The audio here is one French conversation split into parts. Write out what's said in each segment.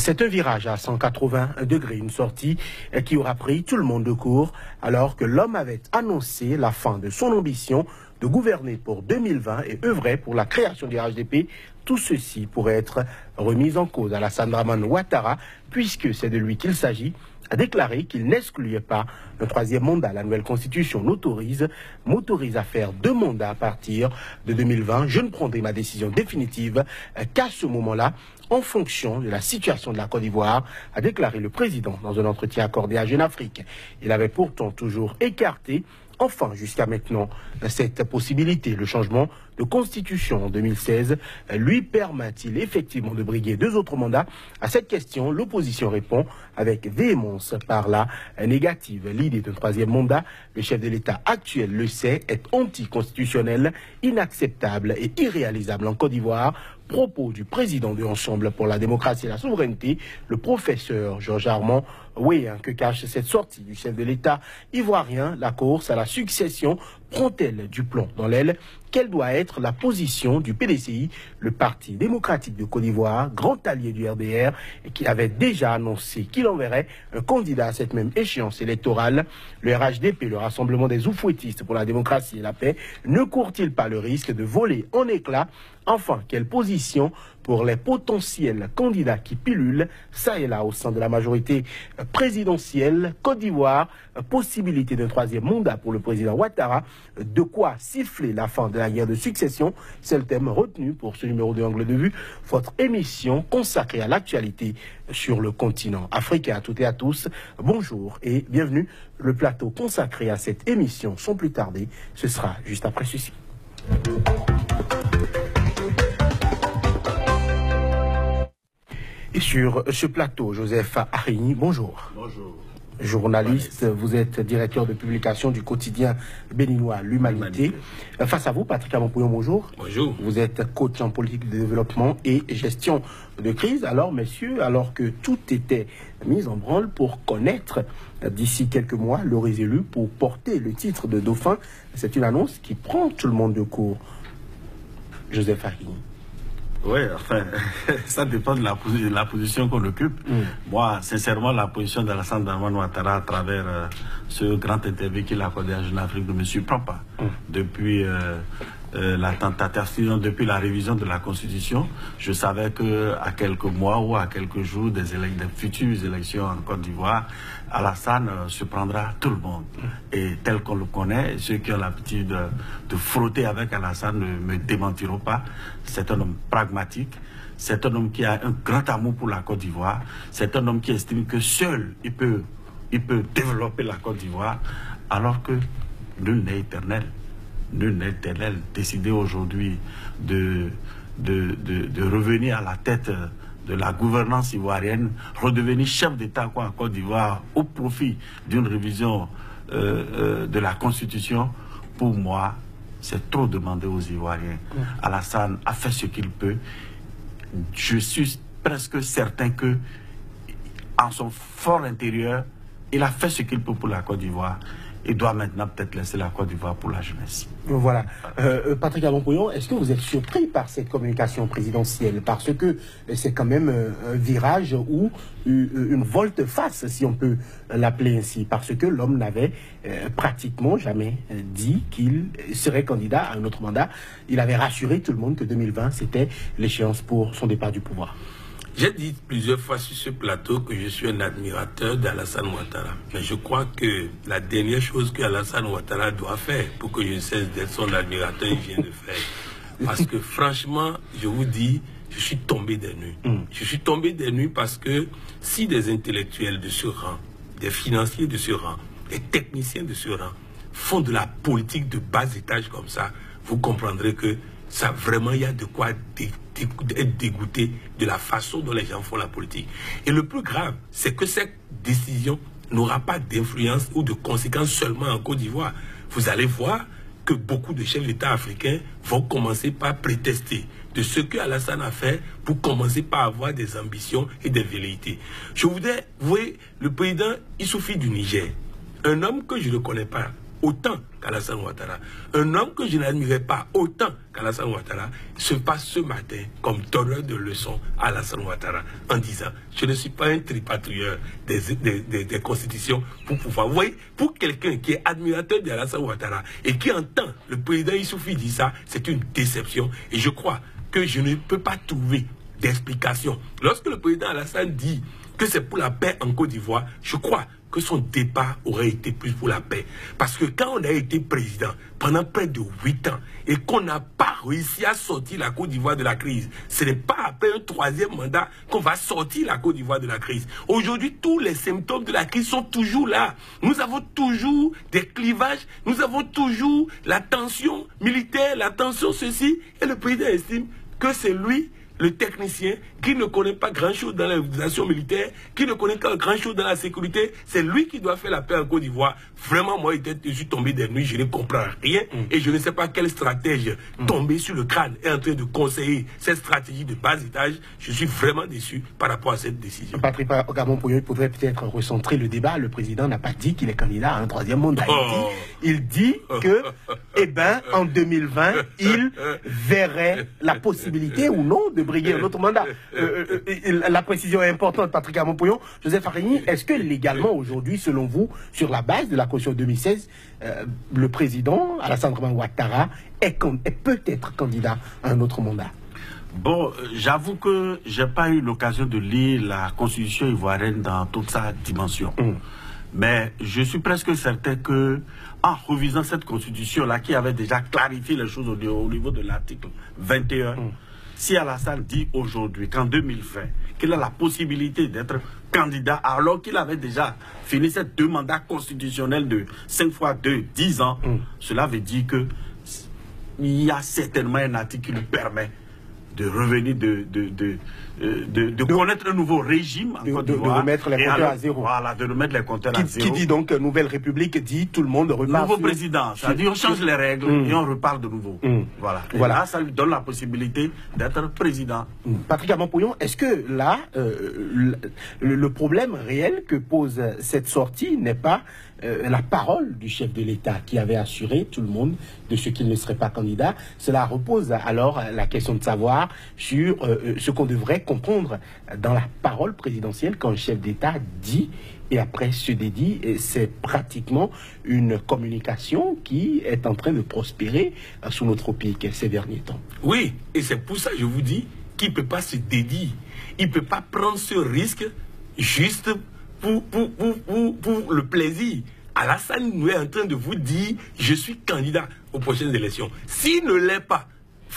C'est un virage à 180 degrés, une sortie qui aura pris tout le monde de court alors que l'homme avait annoncé la fin de son ambition de gouverner pour 2020 et œuvrait pour la création du RHDP. Tout ceci pourrait être remis en cause. Alassane Dramane Ouattara, puisque c'est de lui qu'il s'agit, a déclaré qu'il n'excluait pas un troisième mandat. La nouvelle constitution m'autorise à faire 2 mandats à partir de 2020. Je ne prendrai ma décision définitive qu'à ce moment-là, en fonction de la situation de la Côte d'Ivoire, a déclaré le président dans un entretien accordé à Jeune Afrique. Il avait pourtant toujours écarté, enfin jusqu'à maintenant, cette possibilité. Le changement de constitution en 2016 lui permet-il effectivement de briguer 2 autres mandats? À cette question, l'opposition répond avec véhémence par la négative. L'idée d'un 3e mandat, le chef de l'État actuel le sait, est anticonstitutionnelle, inacceptable et irréalisable en Côte d'Ivoire. Propos du président de Ensemble pour la démocratie et la souveraineté, le professeur Georges Armand. Oui, que cache cette sortie du chef de l'État ivoirien? La course à la succession prend-elle du plomb dans l'aile? Quelle doit être la position du PDCI, le Parti démocratique de Côte d'Ivoire, grand allié du RDR, et qui avait déjà annoncé qu'il enverrait un candidat à cette même échéance électorale? Le RHDP, le Rassemblement des Oufouettistes pour la démocratie et la paix, ne court-il pas le risque de voler en éclats? Enfin, quelle position pour les potentiels candidats qui pilulent ça et là au sein de la majorité présidentielle? Côte d'Ivoire, possibilité d'un 3e mandat pour le président Ouattara, de quoi siffler la fin de la guerre de succession. C'est le thème retenu pour ce numéro de Angle de Vue, votre émission consacrée à l'actualité sur le continent africain. À toutes et à tous, bonjour et bienvenue. Le plateau consacré à cette émission, sans plus tarder, ce sera juste après ceci. Et sur ce plateau, Joseph Arigny, bonjour. Bonjour. Journaliste, vous êtes directeur de publication du quotidien béninois L'Humanité. Face à vous, Patrick Amompouillon, bonjour. Bonjour. Vous êtes coach en politique de développement et gestion de crise. Alors, messieurs, alors que tout était mis en branle pour connaître d'ici quelques mois le résolu pour porter le titre de dauphin, c'est une annonce qui prend tout le monde de court. Joseph Arigny. Oui, enfin, ça dépend de la position qu'on occupe. Moi, sincèrement, la position d'Alassane Dramane Ouattara à travers ce grand interview qu'il a accordé à Jeune Afrique ne me surprend pas. Depuis la tentative, depuis la révision de la Constitution, je savais qu'à quelques mois ou à quelques jours des futures élections en Côte d'Ivoire, Alassane surprendra tout le monde. Et tel qu'on le connaît, ceux qui ont l'habitude de frotter avec Alassane ne me démentiront pas. C'est un homme pragmatique, c'est un homme qui a un grand amour pour la Côte d'Ivoire, c'est un homme qui estime que seul il peut développer la Côte d'Ivoire, alors que nul n'est éternel. Nul n'est éternel. Décider aujourd'hui de revenir à la tête de la gouvernance ivoirienne, redevenir chef d'État en Côte d'Ivoire au profit d'une révision de la Constitution, pour moi, c'est trop demandé aux Ivoiriens. Alassane a fait ce qu'il peut. Je suis presque certain que, en son fort intérieur, il a fait ce qu'il peut pour la Côte d'Ivoire. Il doit maintenant peut-être laisser la Côte d'Ivoire pour la jeunesse. Voilà. Patrick Amompouillon, est-ce que vous êtes surpris par cette communication présidentielle? Parce que c'est quand même un virage ou une volte-face, si on peut l'appeler ainsi. Parce que l'homme n'avait pratiquement jamais dit qu'il serait candidat à un autre mandat. Il avait rassuré tout le monde que 2020, c'était l'échéance pour son départ du pouvoir. J'ai dit plusieurs fois sur ce plateau que je suis un admirateur d'Alassane Ouattara. Mais je crois que la dernière chose qu'Alassane Ouattara doit faire pour que je cesse d'être son admirateur, il vient de faire. Parce que franchement, je vous dis, je suis tombé des nues. Je suis tombé des nues parce que si des intellectuels de ce rang, des financiers de ce rang, des techniciens de ce rang font de la politique de bas étage comme ça, vous comprendrez que ça vraiment, il y a de quoi être dégoûté de la façon dont les gens font la politique. Et le plus grave, c'est que cette décision n'aura pas d'influence ou de conséquences seulement en Côte d'Ivoire. Vous allez voir que beaucoup de chefs d'État africains vont commencer par prétester de ce que Alassane a fait pour commencer par avoir des ambitions et des velléités. Je voudrais, vous voyez, le président Issoufou du Niger, un homme que je ne connais pas, autant qu'Alassane Ouattara. Un homme que je n'admirais pas autant qu'Alassane Ouattara se passe ce matin comme donneur de leçons à Alassane Ouattara en disant « Je ne suis pas un tripatouilleur des constitutions pour pouvoir... » Vous voyez, pour quelqu'un qui est admirateur d'Alassane Ouattara et qui entend le président Issoufou dire ça, c'est une déception. Et je crois que je ne peux pas trouver d'explication. Lorsque le président Alassane dit que c'est pour la paix en Côte d'Ivoire, je crois que son départ aurait été plus pour la paix. Parce que quand on a été président pendant près de 8 ans et qu'on n'a pas réussi à sortir la Côte d'Ivoire de la crise, ce n'est pas après un 3e mandat qu'on va sortir la Côte d'Ivoire de la crise. Aujourd'hui, tous les symptômes de la crise sont toujours là. Nous avons toujours des clivages, nous avons toujours la tension militaire, la tension ceci, et le président estime que c'est lui, le technicien, qui ne connaît pas grand-chose dans l'organisation militaire, qui ne connaît pas grand-chose dans la sécurité, c'est lui qui doit faire la paix en Côte d'Ivoire. Vraiment, moi, je suis tombé des nuits, je ne comprends rien, et je ne sais pas quel stratège tombé sur le crâne est en train de conseiller cette stratégie de bas étage. Je suis vraiment déçu par rapport à cette décision. Patrick Ogamon-Pouyon pourrait peut-être recentrer le débat. Le président n'a pas dit qu'il est candidat à un 3e mandat. Il dit que, eh ben, en 2020, il verrait la possibilité ou non de briguer un autre mandat. La précision est importante, Patrick Ogamon-Pouyon. Joseph Farini, est-ce que légalement aujourd'hui, selon vous, sur la base de la Constitution 2016, le président Alassane Ouattara est peut-être candidat à un autre mandat? Bon, j'avoue que j'ai pas eu l'occasion de lire la Constitution ivoirienne dans toute sa dimension. Mais je suis presque certain que, en revisant cette Constitution-là, qui avait déjà clarifié les choses au niveau de l'article 21, si Alassane dit aujourd'hui qu'en 2020, qu'il a la possibilité d'être candidat, alors qu'il avait déjà fini ces 2 mandats constitutionnels de 5 fois 2, 10 ans, cela veut dire que il y a certainement un article qui lui permet de revenir, de connaître un nouveau régime en Côte d'Ivoire. De remettre les compteurs à zéro. Voilà, de remettre les compteurs à zéro. Qui dit donc Nouvelle République, dit tout le monde repart. Nouveau président, c'est-à-dire on change les règles et on repart de nouveau. Voilà. Et là, ça lui donne la possibilité d'être président. Patrick Ogamon-Pouyon, est-ce que là, le problème réel que pose cette sortie n'est pas la parole du chef de l'État qui avait assuré tout le monde de ce qu'il ne serait pas candidat? Cela repose alors la question de savoir sur ce qu'on devrait comprendre dans la parole présidentielle quand le chef d'État dit et après se dédie. C'est pratiquement une communication qui est en train de prospérer sous nos tropiques ces derniers temps. Oui, et c'est pour ça que je vous dis qu'il ne peut pas se dédier. Il ne peut pas prendre ce risque juste pour le plaisir. Alassane nous est en train de vous dire « Je suis candidat aux prochaines élections ». S'il ne l'est pas,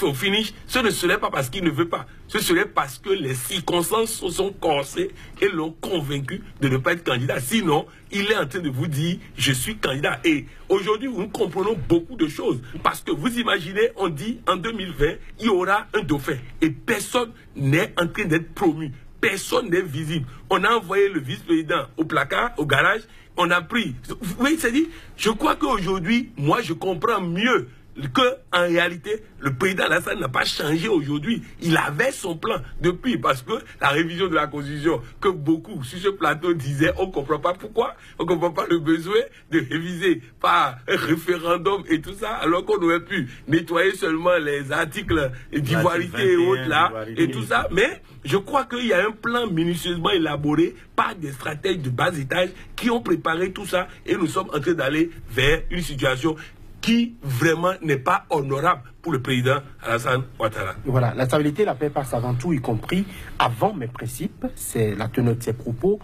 au finish, ce ne serait pas parce qu'il ne veut pas. Ce serait parce que les circonstances se sont corsées et l'ont convaincu de ne pas être candidat. Sinon, il est en train de vous dire « Je suis candidat ». Et aujourd'hui, nous comprenons beaucoup de choses. Parce que vous imaginez, on dit en 2020, il y aura un dauphin. Et personne n'est en train d'être promu. Personne n'est visible. On a envoyé le vice-président au placard, au garage. On a pris. Oui, c'est-à-dire, je crois qu'aujourd'hui, moi, je comprends mieux qu'en réalité, le président Alassane n'a pas changé aujourd'hui. Il avait son plan depuis, parce que la révision de la Constitution, que beaucoup sur ce plateau disaient, on ne comprend pas pourquoi, on ne comprend pas le besoin de réviser par un référendum et tout ça, alors qu'on aurait pu nettoyer seulement les articles d'ivoirité et autres là, et tout ça. Mais je crois qu'il y a un plan minutieusement élaboré par des stratèges de bas étage qui ont préparé tout ça, et nous sommes en train d'aller vers une situation qui vraiment n'est pas honorable pour le président Alassane Ouattara. Voilà, la stabilité, la paix passe avant tout, y compris avant mes principes. C'est la teneur de ces propos.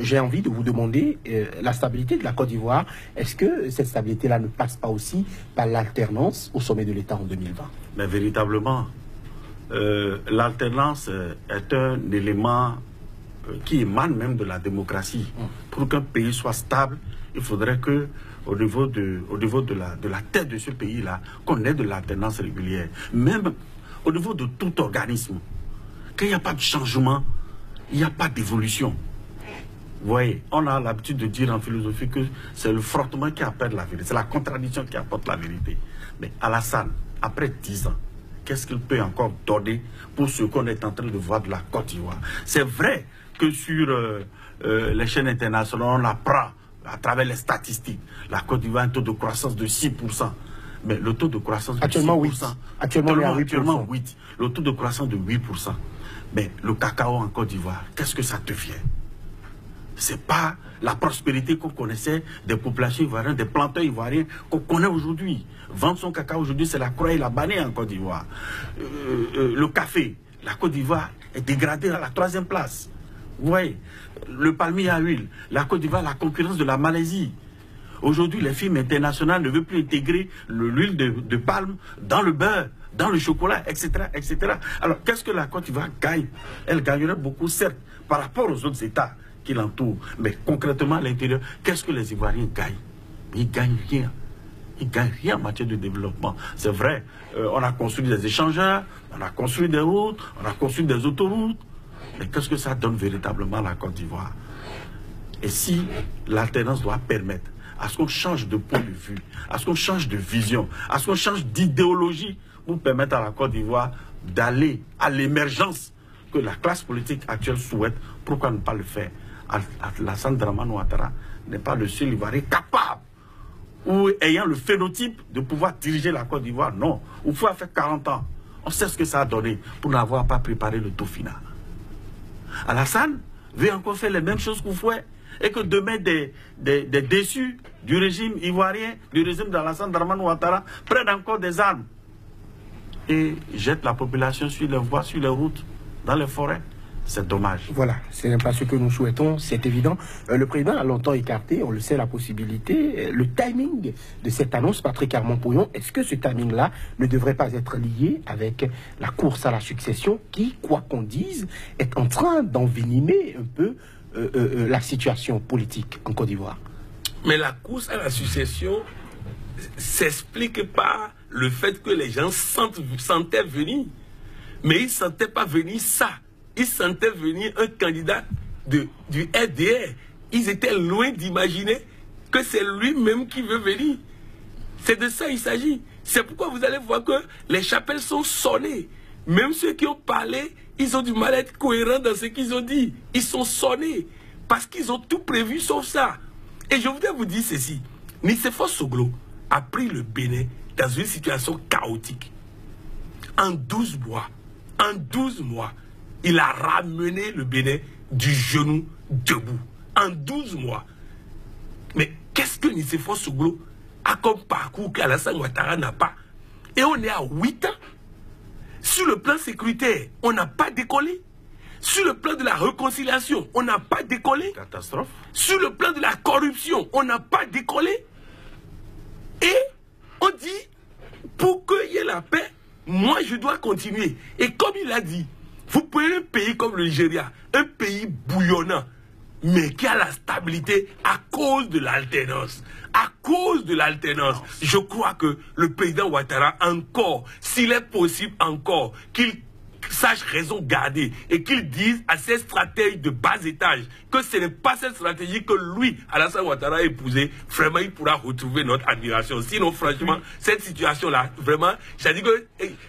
J'ai envie de vous demander, la stabilité de la Côte d'Ivoire, est-ce que cette stabilité-là ne passe pas aussi par l'alternance au sommet de l'État en 2020? Mais véritablement, l'alternance est un élément qui émane même de la démocratie. Pour qu'un pays soit stable, il faudrait que au niveau de la tête de ce pays-là, qu'on ait de l'alternance régulière. Même au niveau de tout organisme, qu'il n'y a pas de changement, il n'y a pas d'évolution. Vous voyez, on a l'habitude de dire en philosophie que c'est le frottement qui appelle la vérité, c'est la contradiction qui apporte la vérité. Mais Alassane, après 10 ans, qu'est-ce qu'il peut encore donner pour ce qu'on est en train de voir de la Côte d'Ivoire? C'est vrai que sur les chaînes internationales, on apprend à travers les statistiques, la Côte d'Ivoire a un taux de croissance de 6%. Mais le taux de croissance de actuellement 6%, 8. Actuellement 8. Le taux de croissance de 8%. Mais le cacao en Côte d'Ivoire, qu'est-ce que ça devient? C'est pas la prospérité qu'on connaissait des populations ivoiriennes, des planteurs ivoiriens qu'on connaît aujourd'hui. Vendre son cacao aujourd'hui, c'est la croix et la bannière en Côte d'Ivoire. Le café, la Côte d'Ivoire est dégradée à la 3e place. Vous voyez, le palmier à huile, la Côte d'Ivoire, la concurrence de la Malaisie. Aujourd'hui, les firmes internationales ne veulent plus intégrer l'huile de palme dans le beurre, dans le chocolat, etc., etc. Alors, qu'est-ce que la Côte d'Ivoire gagne? Elle gagnerait beaucoup, certes, par rapport aux autres États qui l'entourent. Mais concrètement, à l'intérieur, qu'est-ce que les Ivoiriens gagnent? Ils gagnent rien. Ils gagnent rien en matière de développement. C'est vrai, on a construit des échangeurs, on a construit des routes, on a construit des autoroutes. Mais qu'est-ce que ça donne véritablement à la Côte d'Ivoire? Et si l'alternance doit permettre à ce qu'on change de point de vue, à ce qu'on change de vision, à ce qu'on change d'idéologie pour permettre à la Côte d'Ivoire d'aller à l'émergence que la classe politique actuelle souhaite, pourquoi ne pas le faire? Alassane Dramane Ouattara n'est pas le seul Ivoirien capable ou ayant le phénotype de pouvoir diriger la Côte d'Ivoire. Non, il faut faire 40 ans. On sait ce que ça a donné pour n'avoir pas préparé le Tofina. Alassane veut encore faire les mêmes choses qu'on fait et que demain des déçus du régime ivoirien, du régime d'Alassane Dramane Ouattara prennent encore des armes et jettent la population sur les voies, sur les routes, dans les forêts. C'est dommage. Voilà, ce n'est pas ce que nous souhaitons, c'est évident. Le président a longtemps écarté, on le sait, la possibilité, le timing de cette annonce. Patrick Armand-Pouillon, est-ce que ce timing-là ne devrait pas être lié avec la course à la succession qui, quoi qu'on dise, est en train d'envenimer un peu la situation politique en Côte d'Ivoire? Mais la course à la succession s'explique par le fait que les gens sentaient venir. Mais ils ne sentaient pas venir ça. Ils sentaient venir un candidat du RDR. Ils étaient loin d'imaginer que c'est lui-même qui veut venir. C'est de ça qu'il s'agit. C'est pourquoi vous allez voir que les chapelles sont sonnées. Même ceux qui ont parlé, ils ont du mal à être cohérents dans ce qu'ils ont dit. Ils sont sonnés parce qu'ils ont tout prévu sauf ça. Et je voudrais vous dire ceci. Nicéphore Soglo a pris le Bénin dans une situation chaotique. En 12 mois, il a ramené le Bénin du genou debout. En 12 mois. Mais qu'est-ce que Nicéphore Soglo a comme parcours qu'Alassane Ouattara n'a pas? Et on est à 8 ans. Sur le plan sécuritaire, on n'a pas décollé. Sur le plan de la réconciliation, on n'a pas décollé. Catastrophe. Sur le plan de la corruption, on n'a pas décollé. Et on dit, pour qu'il y ait la paix, moi je dois continuer. Et comme il a dit, vous prenez un pays comme le Nigeria, un pays bouillonnant, mais qui a la stabilité à cause de l'alternance. À cause de l'alternance, je crois que le président Ouattara, encore, s'il est possible encore, qu'il sache raison garder et qu'il dise à ses stratèges de bas étage que ce n'est pas cette stratégie que lui, Alassane Ouattara, a épousée, vraiment il pourra retrouver notre admiration. Sinon, franchement, cette situation-là, vraiment,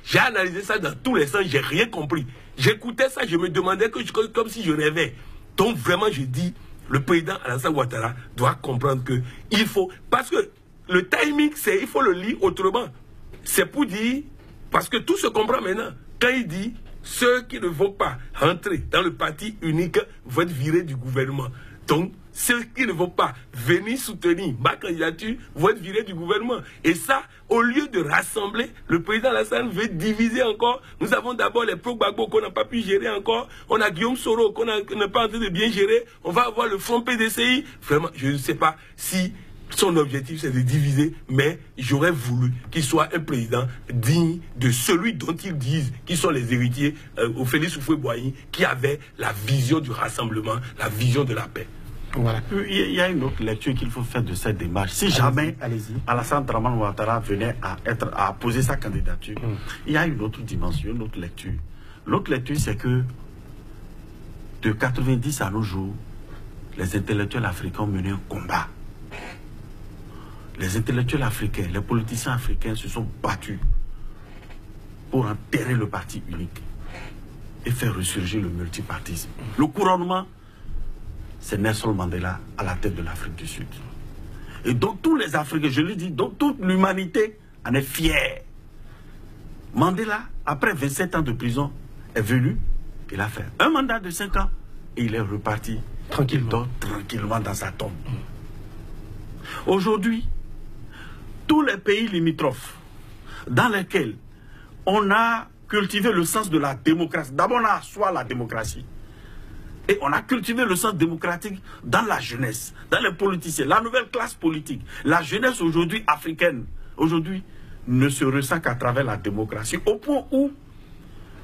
j'ai analysé ça dans tous les sens, j'ai rien compris. J'écoutais ça, je me demandais comme si je rêvais. Donc vraiment, je dis, le président Alassane Ouattara doit comprendre que il faut, parce que le timing, c'est, il faut le lire autrement. C'est pour dire, parce que tout se comprend maintenant. Quand il dit, ceux qui ne vont pas rentrer dans le parti unique vont être virés du gouvernement. Donc, ceux qui ne vont pas venir soutenir ma candidature vont être virés du gouvernement. Et ça, au lieu de rassembler, le président Alassane veut diviser encore. Nous avons d'abord les pro-Gbagbo qu'on n'a pas pu gérer encore. On a Guillaume Soro qu'on n'est pas en train de bien gérer. On va avoir le Front PDCI. Vraiment, je ne sais pas si son objectif c'est de diviser, mais j'aurais voulu qu'il soit un président digne de celui dont ils disent qu'ils sont les héritiers, au Félix Houphouët-Boigny, qui avait la vision du rassemblement, la vision de la paix. Voilà. Il y a une autre lecture qu'il faut faire de cette démarche. Si jamais Alassane Dramane Ouattara venait à poser sa candidature, il y a une autre dimension, une autre lecture. L'autre lecture, c'est que de 90 à nos jours, les intellectuels africains ont mené un combat. Les intellectuels africains, les politiciens africains se sont battus pour enterrer le parti unique et faire ressurgir le multipartisme. Le couronnement, c'est Nelson Mandela à la tête de l'Afrique du Sud. Et donc tous les Africains, je le dis, donc toute l'humanité en est fière. Mandela, après 27 ans de prison, est venu, il a fait un mandat de 5 ans et il est reparti tranquillement dans sa tombe. Aujourd'hui, tous les pays limitrophes dans lesquels on a cultivé le sens de la démocratie, d'abord on a assoit la démocratie, et on a cultivé le sens démocratique dans la jeunesse, dans les politiciens, la nouvelle classe politique. La jeunesse aujourd'hui africaine, aujourd'hui, ne se ressent qu'à travers la démocratie, au point où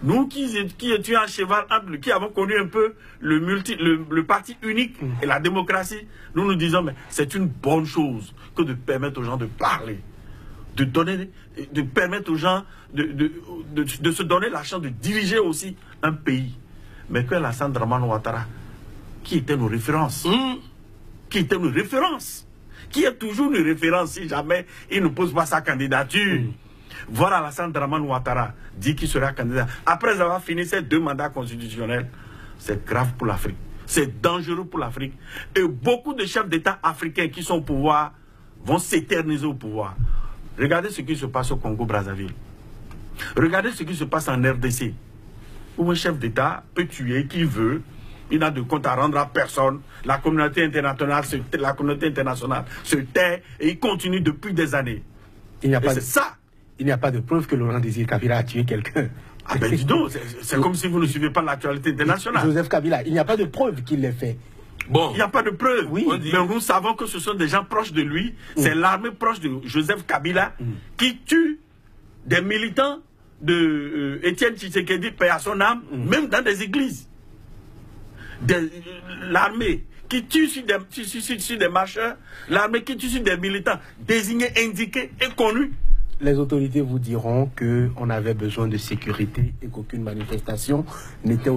nous qui étions à cheval entre, qui avons connu un peu le parti unique et la démocratie, nous nous disons, mais c'est une bonne chose que de permettre aux gens de parler, de permettre aux gens de se donner la chance de diriger aussi un pays. Mais que Alassane Dramane Ouattara, qui était nos références, qui est toujours une référence si jamais il ne pose pas sa candidature. Voir Alassane Dramane Ouattara dit qu'il sera candidat après avoir fini ses 2 mandats constitutionnels, c'est grave pour l'Afrique. C'est dangereux pour l'Afrique. Et beaucoup de chefs d'État africains qui sont au pouvoir vont s'éterniser au pouvoir. Regardez ce qui se passe au Congo-Brazzaville. Regardez ce qui se passe en RDC. Où un chef d'État peut tuer qui veut. Il n'a de compte à rendre à personne. La communauté internationale se tait et il continue depuis des années. Il n'y a pas de preuve que Laurent Désiré Kabila a tué quelqu'un. Ah ben dis donc, c'est comme si vous ne suivez pas l'actualité internationale. Joseph Kabila, il n'y a pas de preuve qu'il l'ait fait. Bon, il n'y a pas de preuve. Oui. Mais nous savons que ce sont des gens proches de lui. C'est l'armée proche de Joseph Kabila qui tue des militants de Étienne Tshisekedi, paix à son âme, même dans des églises. L'armée qui tue sur des marcheurs, l'armée qui tue sur des militants désignés, indiqués et connus. Les autorités vous diront qu'on avait besoin de sécurité et qu'aucune manifestation n'était